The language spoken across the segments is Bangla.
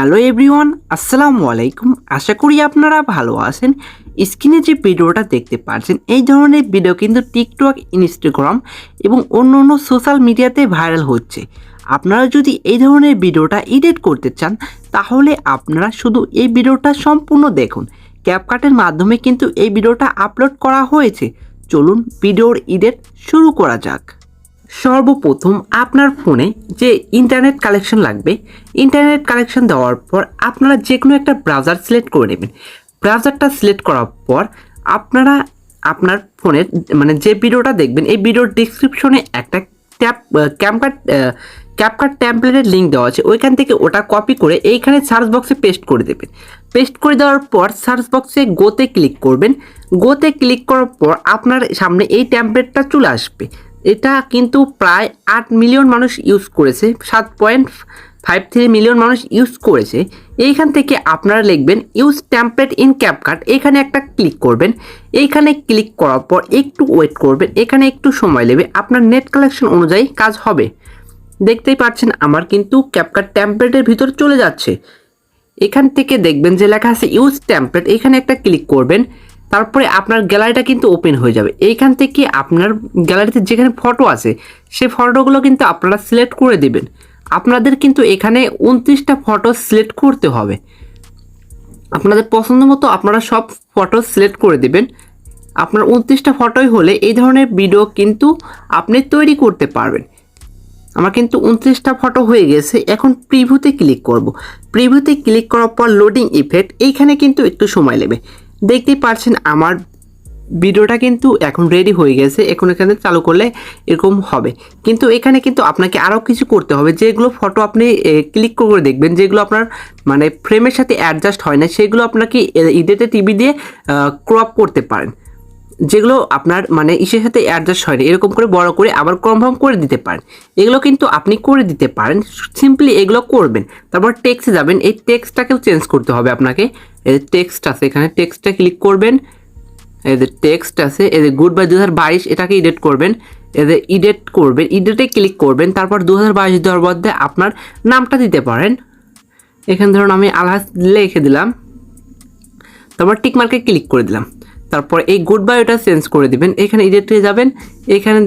হ্যালো এভরিওয়ান, আসসালামু আলাইকুম। আশা করি আপনারা ভালো আছেন। স্ক্রিনে যে ভিডিওটা দেখতে পাচ্ছেন, এই ধরনের ভিডিও কিন্তু টিকটক, ইনস্টাগ্রাম এবং অন্য অন্য সোশ্যাল মিডিয়াতে ভাইরাল হচ্ছে। আপনারা যদি এই ধরনের ভিডিওটা এডিট করতে চান, তাহলে আপনারা শুধু এই ভিডিওটা সম্পূর্ণ দেখুন। ক্যাপকাটের মাধ্যমে কিন্তু এই ভিডিওটা আপলোড করা হয়েছে। চলুন ভিডিওর এডিট শুরু করা যাক। সর্বপ্রথম আপনার ফোনে যে ইন্টারনেট কানেকশন লাগবে, ইন্টারনেট কানেকশন দেওয়ার পর আপনারা যে কোনো একটা ব্রাউজার সিলেক্ট করে নেবেন। ব্রাউজারটা সিলেক্ট করার পর আপনারা আপনার ফোনের যে ভিডিওটা দেখবেন, এই ভিডিওর ডিসক্রিপশনে একটা ক্যাপকাট টেমপ্লেটের লিঙ্ক দেওয়া আছে। ওইখান থেকে ওটা কপি করে এইখানে সার্চ বক্সে পেস্ট করে দেবেন। পেস্ট করে দেওয়ার পর সার্চ বক্সে গোতে ক্লিক করবেন। গোতে ক্লিক করার পর আপনার সামনে এই টেমপ্লেটটা চলে আসবে। এটা কিন্তু প্রায় 8 মিলিয়ন মানুষ ইউজ করেছে, 7.53 মিলিয়ন মানুষ ইউজ করেছে। এইখান থেকে আপনারা লিখবেন ইউজ টেমপ্লেট ইন ক্যাপকাট, এখানে একটা ক্লিক করবেন। এইখানে ক্লিক করার পর একটু ওয়েট করবেন, এখানে একটু সময় নেবে, আপনার নেট কালেকশন অনুযায়ী কাজ হবে। দেখতেই পাচ্ছেন আমার কিন্তু ক্যাপকাট টেমপ্লেটের ভিতর চলে যাচ্ছে। এখান থেকে দেখবেন যে লেখা আছে ইউজ টেমপ্লেট, এখানে একটা ক্লিক করবেন। তারপরে আপনার গ্যালারিটা কিন্তু ওপেন হয়ে যাবে। এইখান থেকে আপনার গ্যালারিতে যেখানে ফটো আছে সেই ফটোগুলো কিন্তু আপনারা সিলেক্ট করে দেবেন। আপনাদের কিন্তু এখানে 29টা ফটো সিলেক্ট করতে হবে। আপনাদের পছন্দ মতো আপনারা সব ফটো সিলেক্ট করে দেবেন। আপনার 29টা ফটোই হলে এই ধরনের ভিডিও কিন্তু আপনি তৈরি করতে পারবেন। আমার কিন্তু 29টা ফটো হয়ে গেছে। এখন প্রিভিউতে ক্লিক করব। প্রিভিউতে ক্লিক করার পর লোডিং ইফেক্ট, এইখানে কিন্তু একটু সময় নেবে। দেখতেই পাচ্ছেন আমার ভিডিওটা কিন্তু এখন রেডি হয়ে গেছে। এখন এখানে চালু করলে এরকম হবে, কিন্তু এখানে কিন্তু আপনাকে আরও কিছু করতে হবে। যেগুলো ফটো আপনি ক্লিক করে দেখবেন যেগুলো আপনার ফ্রেমের সাথে অ্যাডজাস্ট হয় না, সেগুলো আপনাকে ইডিটে টিভি দিয়ে ক্রপ করতে পারেন। যেগুলো আপনার ইসের সাথে অ্যাডজাস্ট হয় না, এরকম করে বড় করে আবার কনফার্ম করে দিতে পারেন। এগুলো কিন্তু আপনি করে দিতে পারেন। সিম্পলি এগুলো করবেন, তারপর টেক্সটে যাবেন। এই টেক্সটটাকেও চেঞ্জ করতে হবে আপনাকে। এই টেক্সট আছে, এখানে টেক্সটটা ক্লিক করবেন। এই যে টেক্সট আছে, এই যে গুড বাই 2022, এটাকে এডিট করবেন। এই যে এডিট করবেন, এডিটে ক্লিক করবেন। তারপর 2022 দেওয়ার মধ্যে আপনার নামটা দিতে পারেন। এখানে ধরুন আমি আলহাজ লিখে দিলাম, তারপর টিক মার্কে ক্লিক করে দিলাম। তারপর এই গুড বাই ওটা চেঞ্জ করে দিবেন। এখানে এডিটে যাবেন। এখানে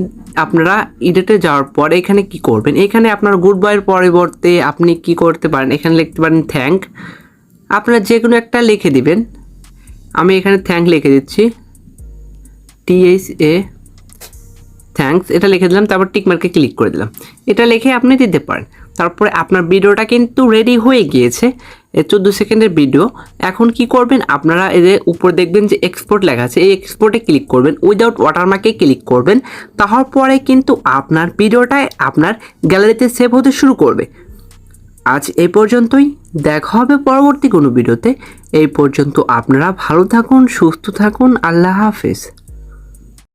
আপনারা এডিটে যাওয়ার পর এখানে কি করবেন, এখানে আপনার গুড বাইয়ের পরিবর্তে আপনি কি করতে পারেন, এখানে লিখতে পারেন থ্যাঙ্ক। আপনারা যে কোনো একটা লিখে দিবেন। আমি এখানে থ্যাঙ্ক লিখে দিচ্ছি, THA থ্যাঙ্কস, এটা লিখে দিলাম। তারপর টিক মার্কে ক্লিক করে দিলাম। এটা লিখে আপনি দিতে পারেন। তারপরে আপনার ভিডিওটা কিন্তু রেডি হয়ে গিয়েছে। 14 সেকেন্ডের ভিডিও। এখন কি করবেন, আপনারা এদের উপর দেখবেন যে এক্সপোর্ট লেখা আছে, এই এক্সপোর্টে ক্লিক করবেন। উইদাউট ওয়াটারমার্কে ক্লিক করবেন। তারপরে কিন্তু আপনার ভিডিওটাই আপনার গ্যালারিতে সেভ হতে শুরু করবে। আজ এই পর্যন্তই, দেখা হবে পরবর্তী কোনো ভিডিওতে। এই পর্যন্ত আপনারা ভালো থাকুন, সুস্থ থাকুন। আল্লাহ হাফেজ।